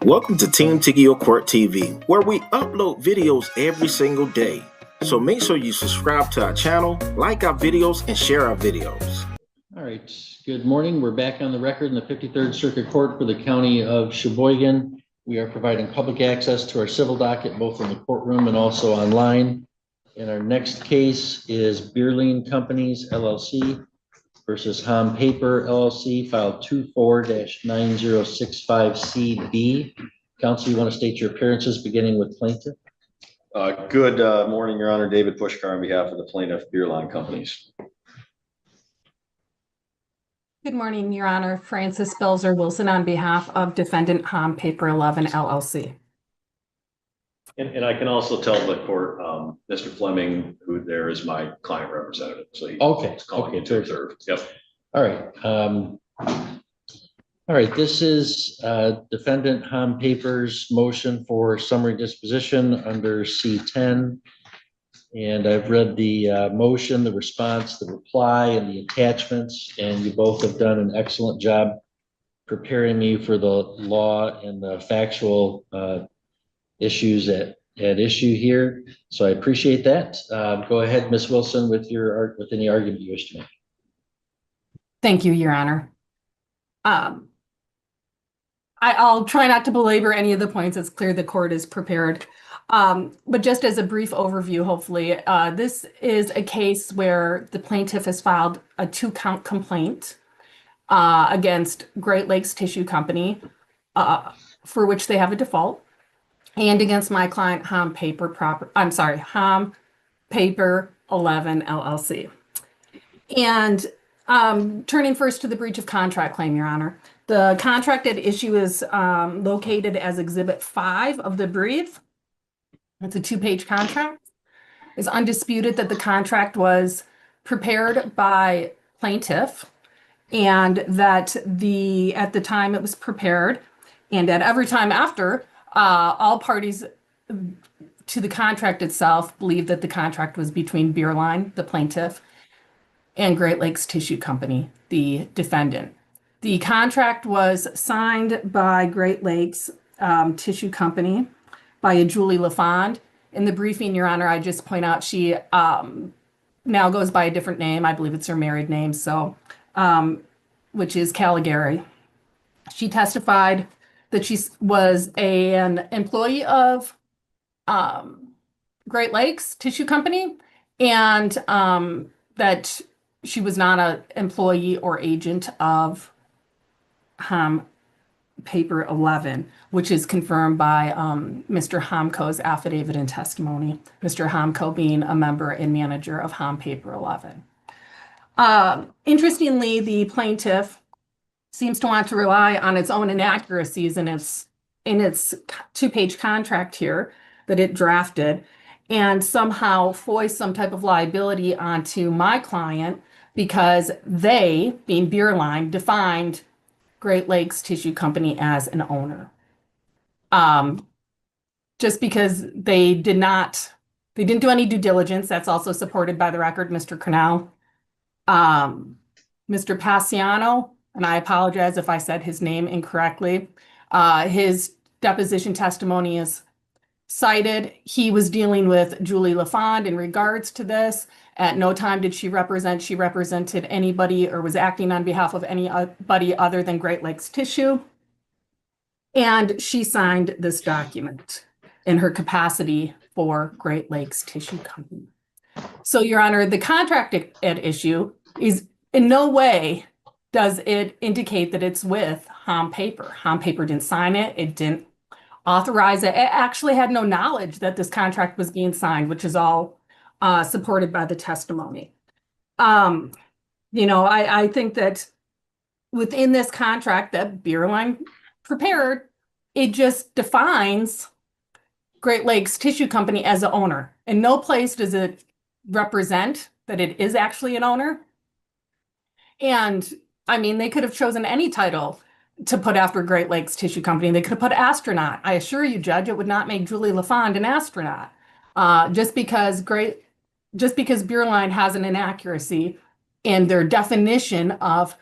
Welcome to Team Tigio Court TV, where we upload videos every single day. So make sure you subscribe to our channel, like our videos, and share our videos. All right, good morning. We're back on the record in the 53rd Circuit Court for the County of Sheboygan. We are providing public access to our civil docket, both in the courtroom and also online. And our next case is Beerling Companies, LLC versus Ham Paper, LLC, file 24-9065CB. Counsel, you want to state your appearances, beginning with plaintiff? Good morning, Your Honor. David Pushkar on behalf of the plaintiff, Beerling Companies. Good morning, Your Honor. Francis Belzer Wilson on behalf of defendant Ham Paper 11 LLC. And I can also tell the court, Mr. Fleming, who there is my client representative. So he's calling me to observe. Yep. All right. All right. This is defendant Ham Paper's motion for summary disposition under C10. And I've read the motion, the response, the reply, and the attachments, and you both have done an excellent job preparing me for the law and the factual issues at issue here. So I appreciate that. Go ahead, Ms. Wilson, with any argument you wish to make. Thank you, Your Honor. I'll try not to belabor any of the points. It's clear the court is prepared. But just as a brief overview, hopefully, this is a case where the plaintiff has filed a 2-count complaint against Great Lakes Tissue Company, for which they have a default, and against my client, Ham Paper 11 LLC. And turning first to the breach of contract claim, Your Honor. The contract at issue is located as Exhibit 5 of the brief. It's a 2-page contract. It's undisputed that the contract was prepared by plaintiff, and that at the time it was prepared, and at every time after, all parties to the contract itself believed that the contract was between Beerling, the plaintiff, and Great Lakes Tissue Company, the defendant. The contract was signed by Great Lakes Tissue Company by a Julie LaFond. In the briefing, Your Honor, I just point out she now goes by a different name. I believe it's her married name, so which is Caligari. She testified that she was an employee of Great Lakes Tissue Company, and that she was not an employee or agent of Ham Paper 11, which is confirmed by Mr. Hamco's affidavit and testimony, Mr. Hamco being a member and manager of Ham Paper 11. Interestingly, the plaintiff seems to want to rely on its own inaccuracies in its 2-page contract here that it drafted, and somehow foist some type of liability onto my client because they, being Beerling, defined Great Lakes Tissue Company as an owner. Just because they didn't do any due diligence. That's also supported by the record, Mr. Cornell. Mr. Passiano, and I apologize if I said his name incorrectly, his deposition testimony is cited. He was dealing with Julie LaFond in regards to this. At no time did she represented anybody or was acting on behalf of anybody other than Great Lakes Tissue. And she signed this document in her capacity for Great Lakes Tissue Company. So, Your Honor, the contract at issue is in no way does it indicate that it's with Ham Paper. Ham Paper didn't sign it. It didn't authorize it. It actually had no knowledge that this contract was being signed, which is all supported by the testimony. I think that within this contract that Beerling prepared, it just defines Great Lakes Tissue Company as an owner. In no place does it represent that it is actually an owner. And I mean, they could have chosen any title to put after Great Lakes Tissue Company. They could have put astronaut. I assure you, Judge, it would not make Julie LaFond an astronaut. Just because Beerling has an inaccuracy in their definition of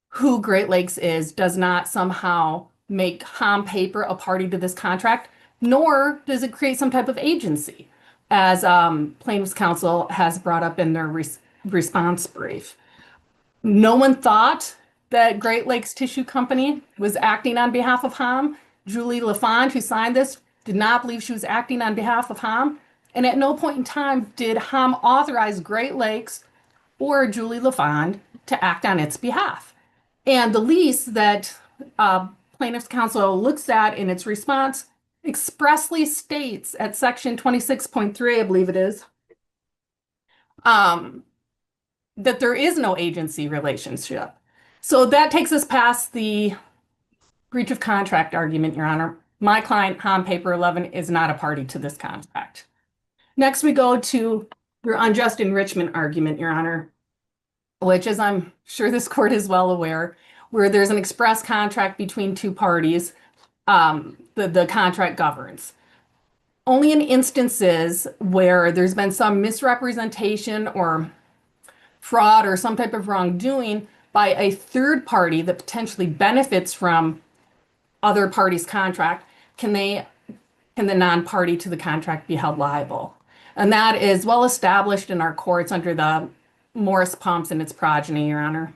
who Great Lakes is does not somehow make Hom Paper a party to this contract, nor does it create some type of agency, as plaintiff's counsel has brought up in their response brief. No one thought that Great Lakes Tissue Company was acting on behalf of Hom. Julie LaFond, who signed this, did not believe she was acting on behalf of Hom. And at no point in time did Hom authorize Great Lakes or Julie LaFond to act on its behalf. And the lease that plaintiff's counsel looks at in its response expressly states at section 26.3, I believe it is, that there is no agency relationship. So that takes us past the breach of contract argument, Your Honor. My client, Hom Paper 11, is not a party to this contract. Next, we go to your unjust enrichment argument, Your Honor, which, as I'm sure this court is well aware, where there's an express contract between two parties, the contract governs. Only in instances where there's been some misrepresentation or fraud or some type of wrongdoing by a third party that potentially benefits from other parties' contract, can the non-party to the contract be held liable? And that is well established in our courts under the Morris Pumps and its progeny, Your Honor.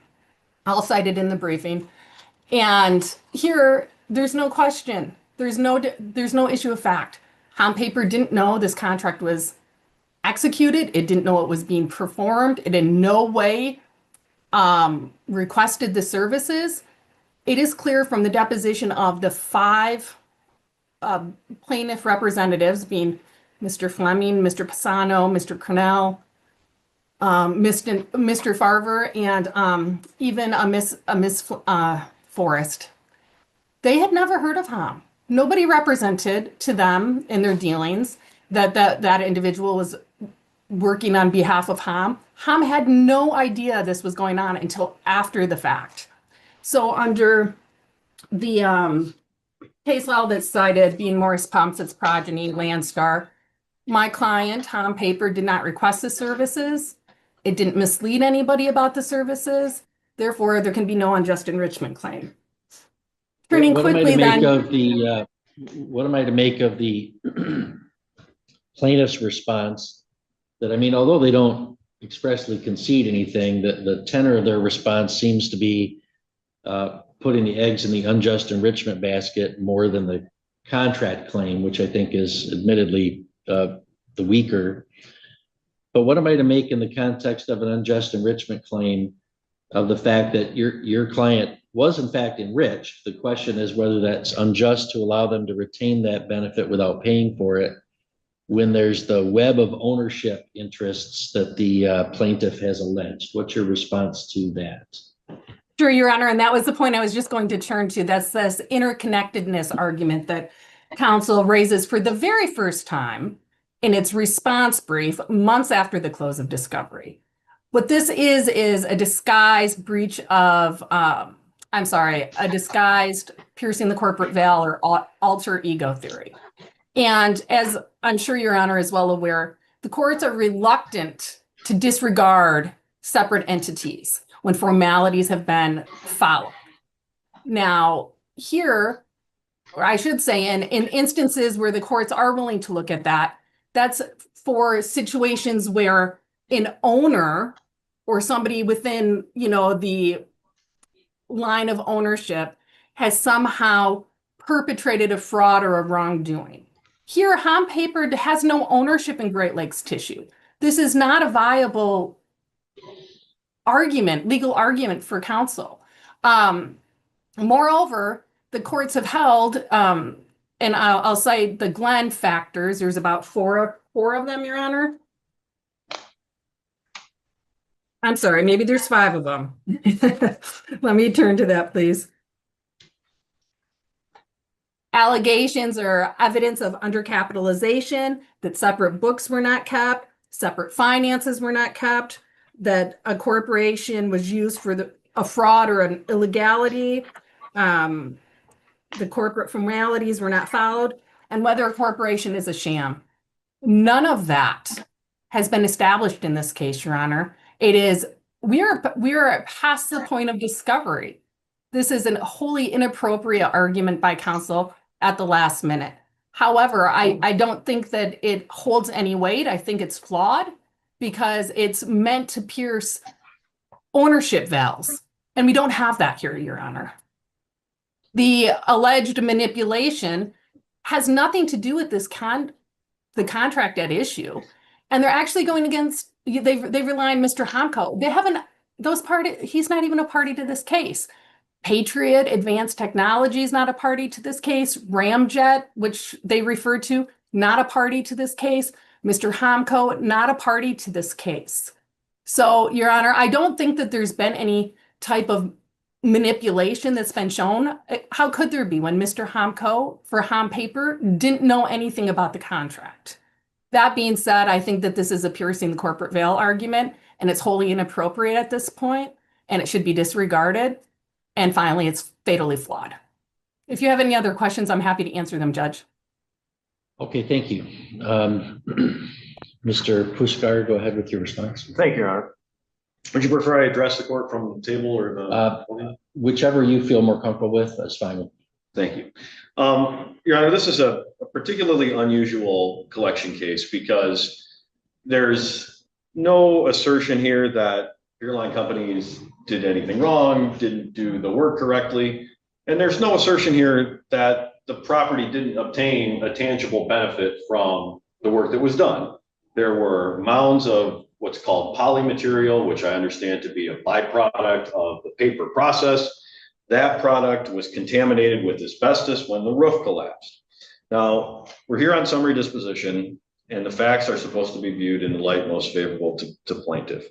I'll cite it in the briefing. And here, there's no question. There's no issue of fact. Hom Paper didn't know this contract was executed. It didn't know it was being performed. It in no way requested the services. It is clear from the deposition of the 5 plaintiff representatives, being Mr. Fleming, Mr. Pisano, Mr. Cornell, Mr. Farver, and even a Miss Forrest. They had never heard of Hom. Nobody represented to them in their dealings that individual was working on behalf of Hom. Hom had no idea this was going on until after the fact. So under the case law that's cited, being Morris Pumps, its progeny, Landstar, my client, Hom Paper, did not request the services. It didn't mislead anybody about the services. Therefore, there can be no unjust enrichment claim. Turning quickly then. What am I to make of the plaintiff's response that, I mean, although they don't expressly concede anything, the tenor of their response seems to be putting the eggs in the unjust enrichment basket more than the contract claim, which I think is admittedly the weaker. But what am I to make in the context of an unjust enrichment claim of the fact that your client was in fact enriched? The question is whether that's unjust to allow them to retain that benefit without paying for it when there's the web of ownership interests that the plaintiff has alleged. What's your response to that? Sure, Your Honor, and that was the point I was just going to turn to. That's this interconnectedness argument that counsel raises for the very first time in its response brief months after the close of discovery. What this is a disguised breach of, a disguised piercing the corporate veil or alter ego theory. And as I'm sure Your Honor is well aware, the courts are reluctant to disregard separate entities when formalities have been followed. Now, here, or I should say in instances where the courts are willing to look at that, that's for situations where an owner or somebody within, the line of ownership has somehow perpetrated a fraud or a wrongdoing. Here, Hom Paper has no ownership in Great Lakes Tissue. This is not a viable legal argument for counsel. Moreover, the courts have held, and I'll cite the Glenn factors. There's about four of them, Your Honor. I'm sorry, maybe there's 5 of them. Let me turn to that, please. Allegations or evidence of undercapitalization, that separate books were not kept, separate finances were not kept, that a corporation was used for a fraud or an illegality, the corporate formalities were not followed, and whether a corporation is a sham. None of that has been established in this case, Your Honor. It is, we are past the point of discovery. This is a wholly inappropriate argument by counsel at the last minute. However, I don't think that it holds any weight. I think it's flawed because it's meant to pierce ownership vows. And we don't have that here, Your Honor. The alleged manipulation has nothing to do with the contract at issue. And they're actually going against, they rely on Mr. Homko. They haven't, he's not even a party to this case. Patriot Advanced Technology is not a party to this case. Ramjet, which they refer to, not a party to this case. Mr. Homko, not a party to this case. So, Your Honor, I don't think that there's been any type of manipulation that's been shown. How could there be when Mr. Homko for Hom Paper didn't know anything about the contract? That being said, I think that this is a piercing the corporate veil argument, and it's wholly inappropriate at this point, and it should be disregarded. And finally, it's fatally flawed. If you have any other questions, I'm happy to answer them, Judge. Okay, thank you. Mr. Pushkar, go ahead with your response. Thank you, Your Honor. Would you prefer I address the court from the table or the? Whichever you feel more comfortable with, that's fine. Thank you. Your Honor, this is a particularly unusual collection case because there's no assertion here that airline companies did anything wrong, didn't do the work correctly. And there's no assertion here that the property didn't obtain a tangible benefit from the work that was done. There were mounds of what's called polymaterial, which I understand to be a byproduct of the paper process. That product was contaminated with asbestos when the roof collapsed. Now, we're here on summary disposition, and the facts are supposed to be viewed in the light most favorable to plaintiff.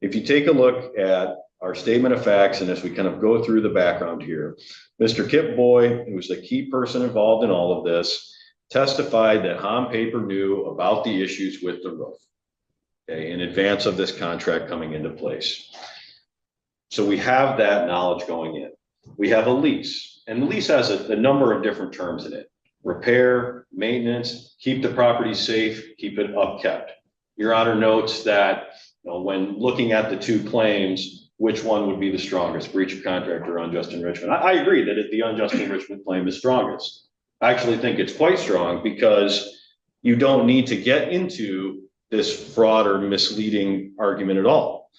If you take a look at our statement of facts, and as we kind of go through the background here, Mr. Kip Boy, who was the key person involved in all of this, testified that Hom Paper knew about the issues with the roof, okay, in advance of this contract coming into place. So we have that knowledge going in. We have a lease, and the lease has a number of different terms in it: repair, maintenance, keep the property safe, keep it upkept. Your Honor notes that, when looking at the two claims, which one would be the strongest, breach of contract or unjust enrichment? I agree that the unjust enrichment claim is strongest. I actually think it's quite strong because you don't need to get into this fraud or misleading argument at all.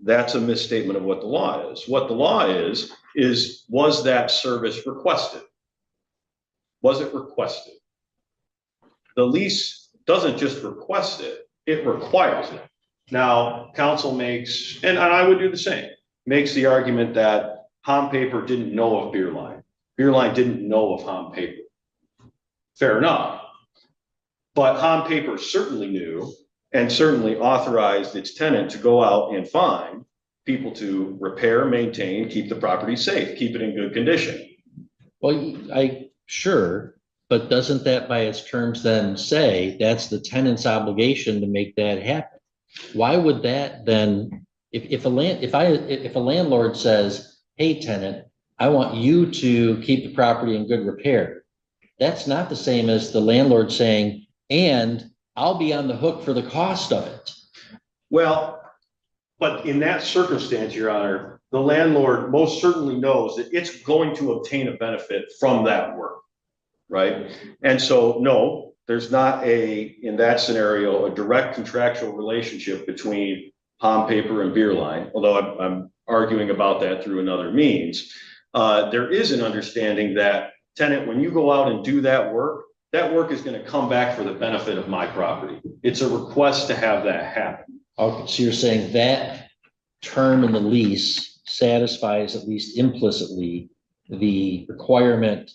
That's a misstatement of what the law is. What the law is was that service requested? Was it requested? The lease doesn't just request it, it requires it. Now, counsel makes, and I would do the same, makes the argument that Hom Paper didn't know of Beerline. Beerline didn't know of Hom Paper. Fair enough. But Hom Paper certainly knew and certainly authorized its tenant to go out and find people to repair, maintain, keep the property safe, keep it in good condition. Well, sure, but doesn't that by its terms then say that's the tenant's obligation to make that happen? Why would that then, if a landlord says, hey, tenant, I want you to keep the property in good repair, that's not the same as the landlord saying, and I'll be on the hook for the cost of it. Well, but in that circumstance, Your Honor, the landlord most certainly knows that it's going to obtain a benefit from that work, right? And so, no, there's not in that scenario, a direct contractual relationship between Hom Paper and Beerline, although I'm arguing about that through another means. There is an understanding that, tenant, when you go out and do that work is going to come back for the benefit of my property. It's a request to have that happen. Okay, so you're saying that term in the lease satisfies, at least implicitly, the requirement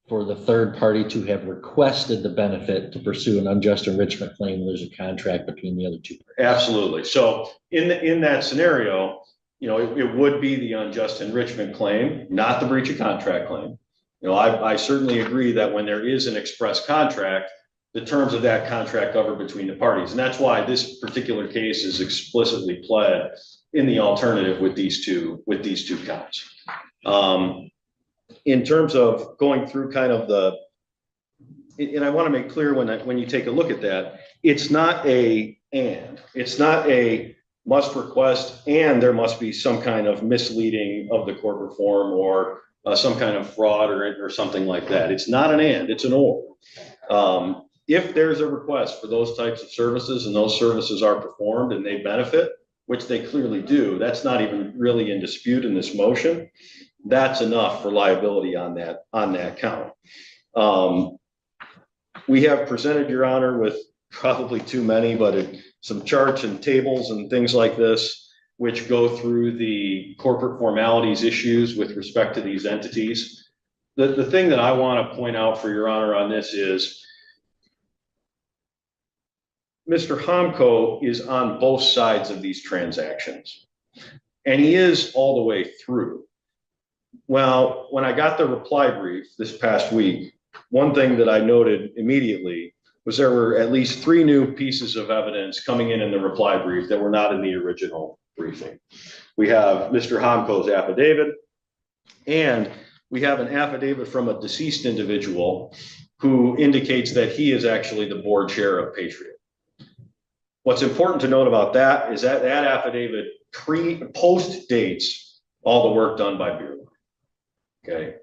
for the third party to have requested the benefit to pursue an unjust enrichment claim. There's a contract between the other two parties. Absolutely. So in that scenario, it would be the unjust enrichment claim, not the breach of contract claim. I certainly agree that when there is an express contract, the terms of that contract cover between the parties. And that's why this particular case is explicitly pled in the alternative with these two counts. In terms of going through kind of and I want to make clear when you take a look at that, it's not it's not a must request, and there must be some kind of misleading of the corporate form or some kind of fraud or something like that. It's not an and, it's an or. If there's a request for those types of services and those services are performed and they benefit, which they clearly do, that's not even really in dispute in this motion. That's enough for liability on that count. We have presented, Your Honor, with probably too many, but some charts and tables and things like this, which go through the corporate formalities issues with respect to these entities. The thing that I want to point out for Your Honor on this is Mr. Homko is on both sides of these transactions, and he is all the way through. Well, when I got the reply brief this past week, one thing that I noted immediately was there were at least 3 new pieces of evidence coming in the reply brief that were not in the original briefing. We have Mr. Homko's affidavit, and we have an affidavit from a deceased individual who indicates that he is actually the board chair of Patriot. What's important to note about that is that that affidavit post dates all the work done by Beerline. Okay.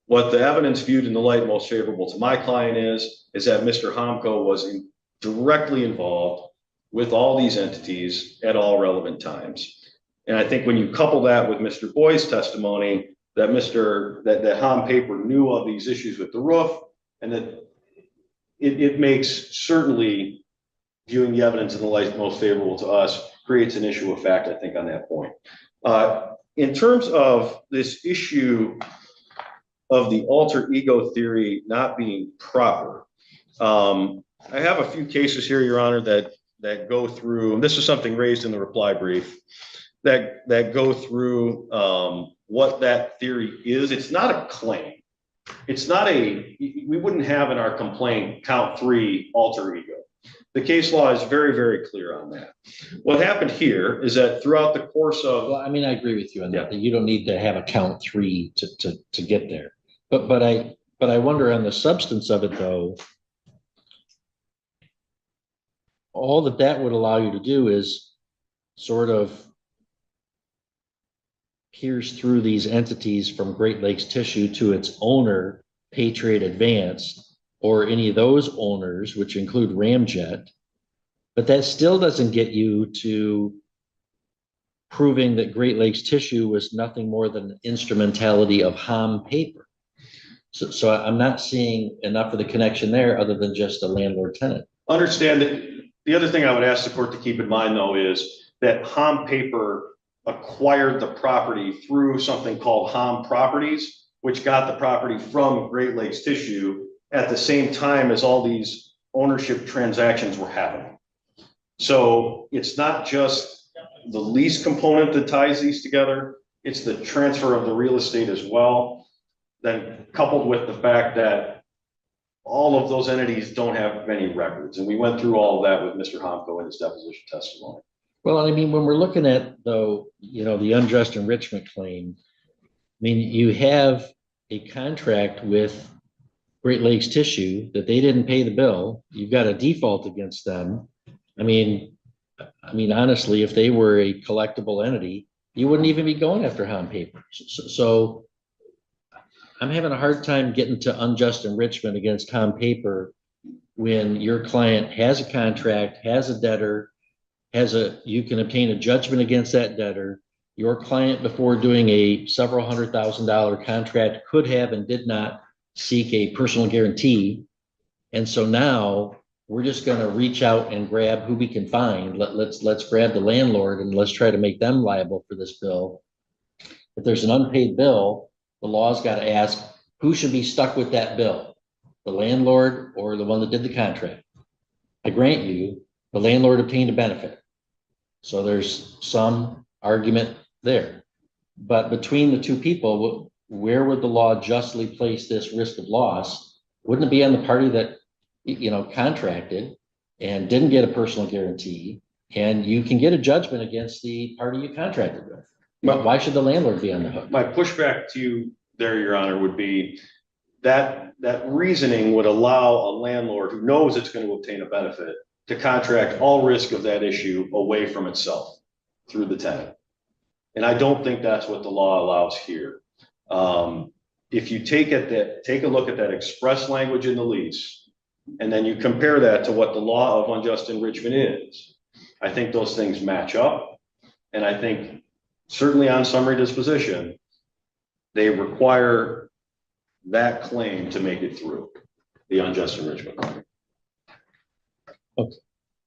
What the evidence viewed in the light most favorable to my client is that Mr. Homko was directly involved with all these entities at all relevant times. And I think when you couple that with Mr. Boyd's testimony that that Hom Paper knew of these issues with the roof, and that it makes certainly viewing the evidence in the light most favorable to us creates an issue of fact, I think, on that point. In terms of this issue of the alter ego theory not being proper, I have a few cases here, Your Honor, that go through, and this is something raised in the reply brief, that go through what that theory is. It's not a claim. It's not we wouldn't have in our complaint count 3 alter ego. The case law is very, very clear on that. What happened here is that throughout the course of, Well, I mean, I agree with you on that you don't need to have a count 3 to get there. But I wonder on the substance of it, though, all that would allow you to do is sort of pierce through these entities from Great Lakes Tissue to its owner, Patriot Advanced, or any of those owners, which include Ramjet. But that still doesn't get you to proving that Great Lakes Tissue was nothing more than an instrumentality of Hom Paper. So I'm not seeing enough of the connection there other than just a landlord tenant. Understand that the other thing I would ask the court to keep in mind, though, is that Hom Paper acquired the property through something called Hom Properties, which got the property from Great Lakes Tissue at the same time as all these ownership transactions were happening. So it's not just the lease component that ties these together, it's the transfer of the real estate as well. Then coupled with the fact that all of those entities don't have many records. And we went through all of that with Mr. Homko in his deposition testimony. Well, I mean, when we're looking at, though, the unjust enrichment claim, I mean, you have a contract with Great Lakes Tissue that they didn't pay the bill. You've got a default against them. I mean, honestly, if they were a collectible entity, you wouldn't even be going after Hom Paper. So I'm having a hard time getting to unjust enrichment against Hom Paper when your client has a contract, has a debtor, you can obtain a judgment against that debtor. Your client, before doing a several $100,000 contract, could have and did not seek a personal guarantee. And so now we're just going to reach out and grab who we can find. Let's grab the landlord and let's try to make them liable for this bill. If there's an unpaid bill, the law's got to ask who should be stuck with that bill, the landlord or the one that did the contract. I grant you, the landlord obtained a benefit. So there's some argument there. But between the 2 people, where would the law justly place this risk of loss? Wouldn't it be on the party that, contracted and didn't get a personal guarantee, and you can get a judgment against the party you contracted with? But why should the landlord be on the hook? My pushback to you there, Your Honor, would be that reasoning would allow a landlord who knows it's going to obtain a benefit to contract all risk of that issue away from itself. through the tenant. And I don't think that's what the law allows here. If you take a look at that express language in the lease, and then you compare that to what the law of unjust enrichment is, I think those things match up. And I think certainly on summary disposition, they require that claim to make it through, the unjust enrichment claim. Okay.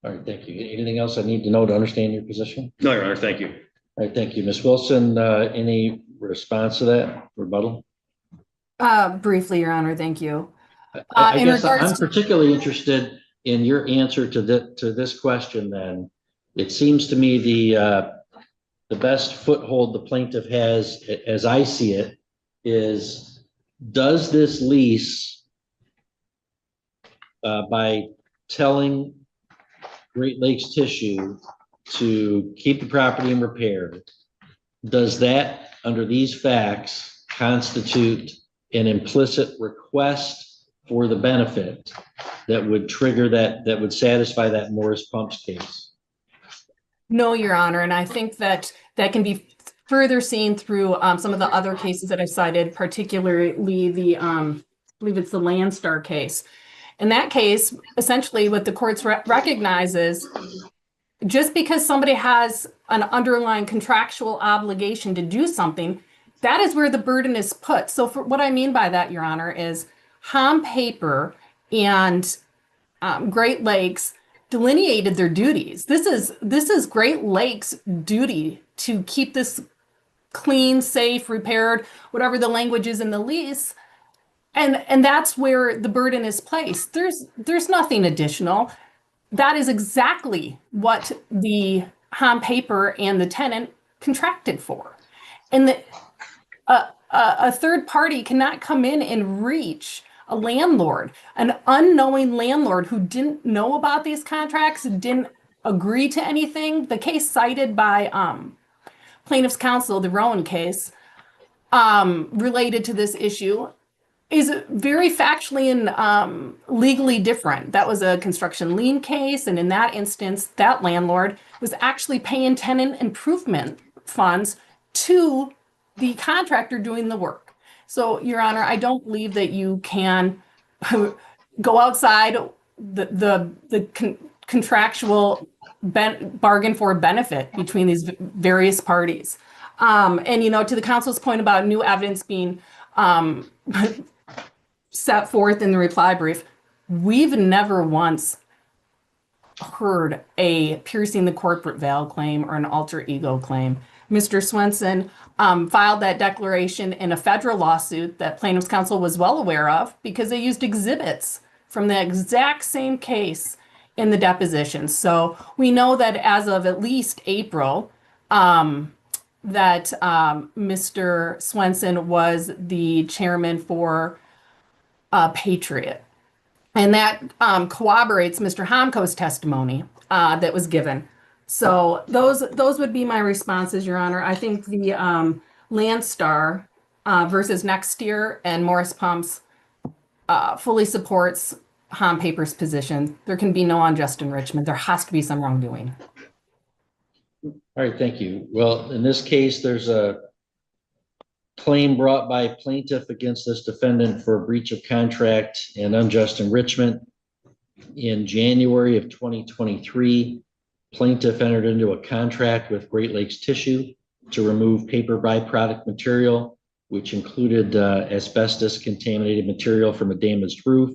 All right, thank you. Anything else I need to know to understand your position? No, Your Honor, thank you. All right, thank you. Ms. Wilson, any response to that rebuttal? Briefly, Your Honor, thank you. I In guess regards I'm particularly interested in your answer to this question then. It seems to me the best foothold the plaintiff has, as I see it, is does this lease, by telling Great Lakes Tissue to keep the property in repair, does that, under these facts, constitute an implicit request for the benefit that would trigger that would satisfy that Morris Pumps case? No, Your Honor, and I think that can be further seen through some of the other cases that I cited, particularly the I believe it's the Landstar case. In that case, essentially what the courts recognize is just because somebody has an underlying contractual obligation to do something, that is where the burden is put. So for what I mean by that, Your Honor, is Hom Paper and Great Lakes delineated their duties. This is Great Lakes' duty to keep this clean, safe, repaired, whatever the language is in the lease. And that's where the burden is placed. There's nothing additional. That is exactly what the Hom Paper and the tenant contracted for. And a third party cannot come in and reach a landlord, an unknowing landlord who didn't know about these contracts, didn't agree to anything. The case cited by plaintiff's counsel, the Rowan case, related to this issue, is very factually and legally different. That was a construction lien case, and in that instance, that landlord was actually paying tenant improvement funds to the contractor doing the work. So, Your Honor, I don't believe that you can go outside the contractual bargain for benefit between these various parties. And, you know, to the counsel's point about new evidence being set forth in the reply brief, we've never once heard a piercing the corporate veil claim or an alter ego claim. Mr. Swenson filed that declaration in a federal lawsuit that plaintiff's counsel was well aware of because they used exhibits from the exact same case in the deposition. So we know that as of at least April, that Mr. Swenson was the chairman for Patriot. And that corroborates Mr. Homko's testimony that was given. So those would be my responses, Your Honor. I think the Landstar versus Next Year and Morris Pumps fully supports Hom Paper's position. There can be no unjust enrichment. There has to be some wrongdoing. All right, thank you. Well, in this case, there's a claim brought by plaintiff against this defendant for breach of contract and unjust enrichment. In January of 2023, plaintiff entered into a contract with Great Lakes Tissue to remove paper byproduct material, which included asbestos contaminated material from a damaged roof.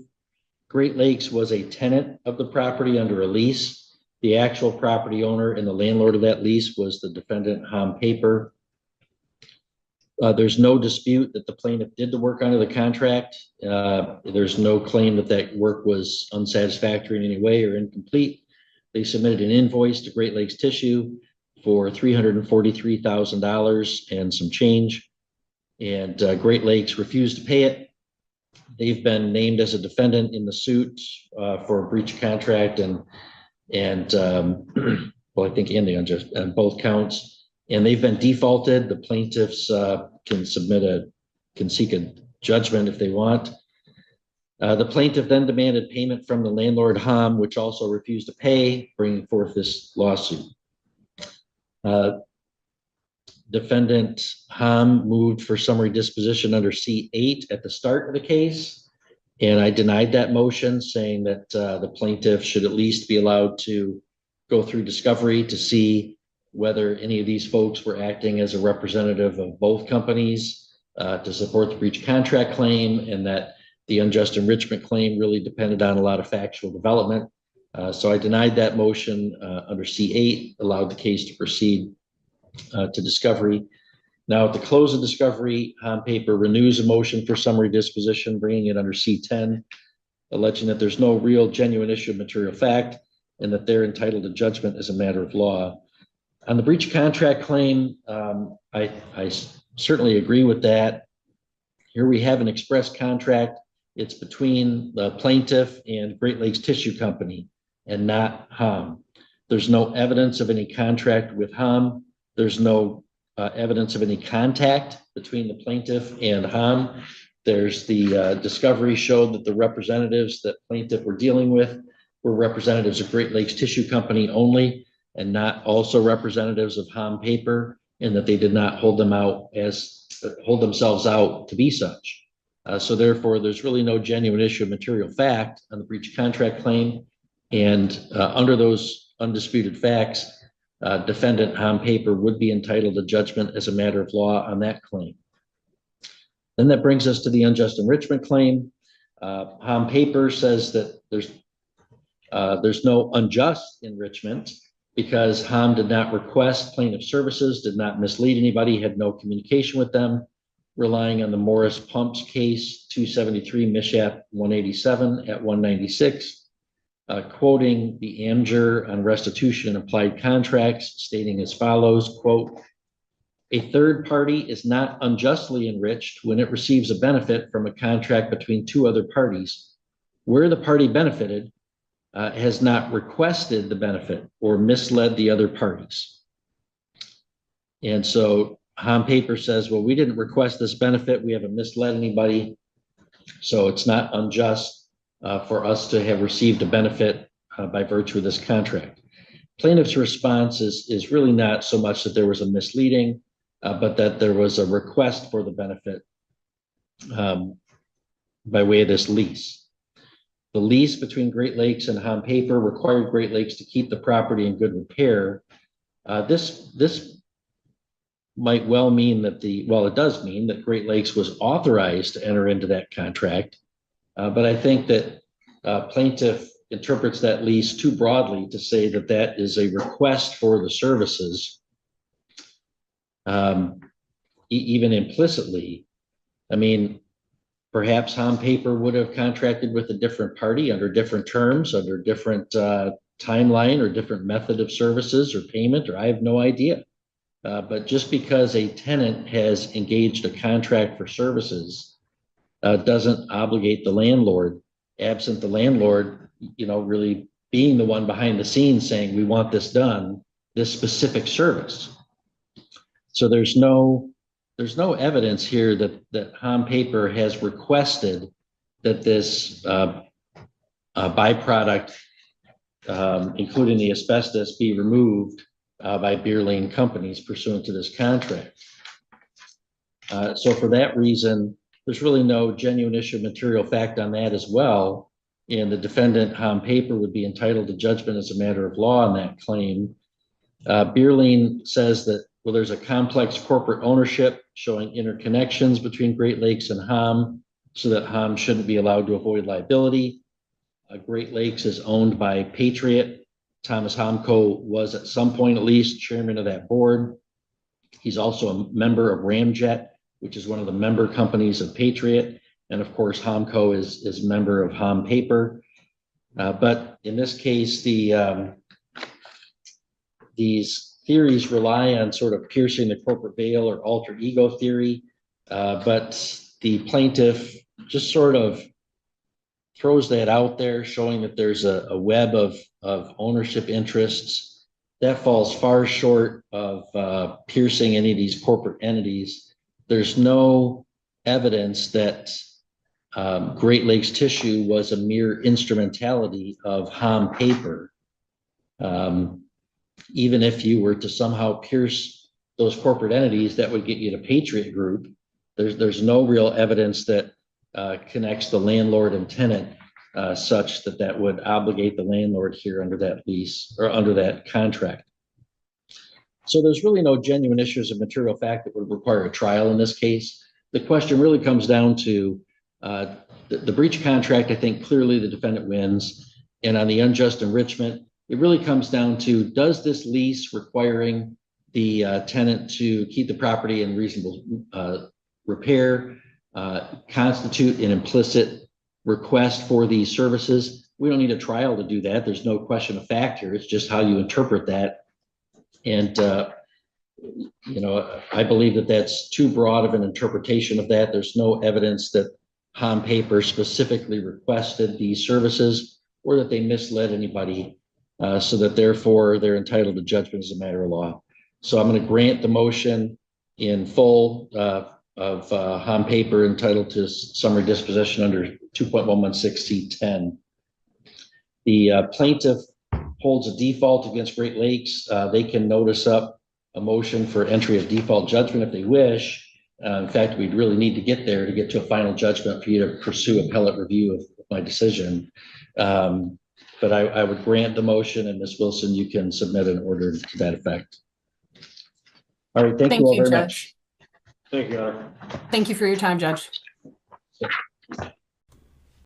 Great Lakes was a tenant of the property under a lease. The actual property owner and the landlord of that lease was the defendant, Hom Paper. There's no dispute that the plaintiff did the work under the contract. There's no claim that that work was unsatisfactory in any way or incomplete. They submitted an invoice to Great Lakes Tissue for $343,000 and some change, and Great Lakes refused to pay it. They've been named as a defendant in the suit for a breach of contract and well, I think in the unjust on both counts. And they've been defaulted. The plaintiffs can seek a judgment if they want. The plaintiff then demanded payment from the landlord, Hom, which also refused to pay, bringing forth this lawsuit. Defendant Ham moved for summary disposition under C8 at the start of the case, and I denied that motion, saying that the plaintiff should at least be allowed to go through discovery to see whether any of these folks were acting as a representative of both companies to support the breach of contract claim, and that the unjust enrichment claim really depended on a lot of factual development. So I denied that motion under C8, allowed the case to proceed to discovery. Now, at the close of discovery, Ham Paper renews a motion for summary disposition, bringing it under C10, alleging that there's no real genuine issue of material fact and that they're entitled to judgment as a matter of law. On the breach of contract claim, I certainly agree with that. Here we have an express contract. It's between the plaintiff and Great Lakes Tissue Company and not Ham. There's no evidence of any contract with Ham. There's no evidence of any contact between the plaintiff and Ham. There's the discovery showed that the representatives that plaintiff were dealing with were representatives of Great Lakes Tissue Company only, and not also representatives of Ham Paper, and that they did not hold themselves out to be such. So therefore, there's really no genuine issue of material fact on the breach of contract claim. And under those undisputed facts, defendant Ham Paper would be entitled to judgment as a matter of law on that claim. Then that brings us to the unjust enrichment claim. Ham Paper says that there's no unjust enrichment because Ham did not request plaintiff services, did not mislead anybody, had no communication with them, relying on the Morris Pumps case 273 Mishap 187 at 196. Quoting the Amjur on restitution and applied contracts, stating as follows, quote, "A third party is not unjustly enriched when it receives a benefit from a contract between two other parties, where the party benefited has not requested the benefit or misled the other parties." And so Ham Paper says, well, we didn't request this benefit. We haven't misled anybody. So it's not unjust for us to have received a benefit by virtue of this contract. Plaintiff's response is really not so much that there was a misleading, but that there was a request for the benefit by way of this lease. The lease between Great Lakes and Ham Paper required Great Lakes to keep the property in good repair. This might well mean that it does mean that Great Lakes was authorized to enter into that contract. But I think that plaintiff interprets that lease too broadly to say that that is a request for the services, even implicitly. I mean, perhaps Ham Paper would have contracted with a different party under different terms, under different timeline or different method of services or payment, or I have no idea. But just because a tenant has engaged a contract for services doesn't obligate the landlord, absent the landlord, really being the one behind the scenes saying, we want this done, this specific service. So there's no evidence here that Ham Paper has requested that this byproduct, including the asbestos, be removed by beer lane companies pursuant to this contract. So for that reason, there's really no genuine issue of material fact on that as well. And the defendant, Ham Paper, would be entitled to judgment as a matter of law on that claim. Beer lane says that, well, there's a complex corporate ownership showing interconnections between Great Lakes and Ham, so that Ham shouldn't be allowed to avoid liability. Great Lakes is owned by Patriot. Thomas Hamco was at some point at least chairman of that board. He's also a member of Ramjet, which is one of the member companies of Patriot. And of course, Hamco is a member of Ham Paper. But in this case, these theories rely on sort of piercing the corporate veil or alter ego theory. But the plaintiff just sort of throws that out there, showing that there's a web of ownership interests that falls far short of piercing any of these corporate entities. There's no evidence that Great Lakes Tissue was a mere instrumentality of Ham Paper. even if you were to somehow pierce those corporate entities, that would get you to Patriot Group. There's no real evidence that connects the landlord and tenant such that would obligate the landlord here under that lease or under that contract. So there's really no genuine issues of material fact that would require a trial in this case. The question really comes down to the breach of contract. I think clearly the defendant wins. And on the unjust enrichment, it really comes down to, does this lease requiring the tenant to keep the property in reasonable repair constitute an implicit request for these services? We don't need a trial to do that. There's no question of fact here. It's just how you interpret that. And, I believe that that's too broad of an interpretation of that. There's no evidence that Hom Paper specifically requested these services or that they misled anybody, so that therefore they're entitled to judgment as a matter of law. So I'm going to grant the motion in full of Hom Paper entitled to summary disposition under 2.116 C10. The plaintiff holds a default against Great Lakes. They can notice up a motion for entry of default judgment if they wish. In fact, we'd really need to get there to get to a final judgment for you to pursue appellate review of my decision. But I would grant the motion, and Ms. Wilson, you can submit an order to that effect. All right, thank you all very much. Thank you, Your Honor. Thank you for your time, Judge.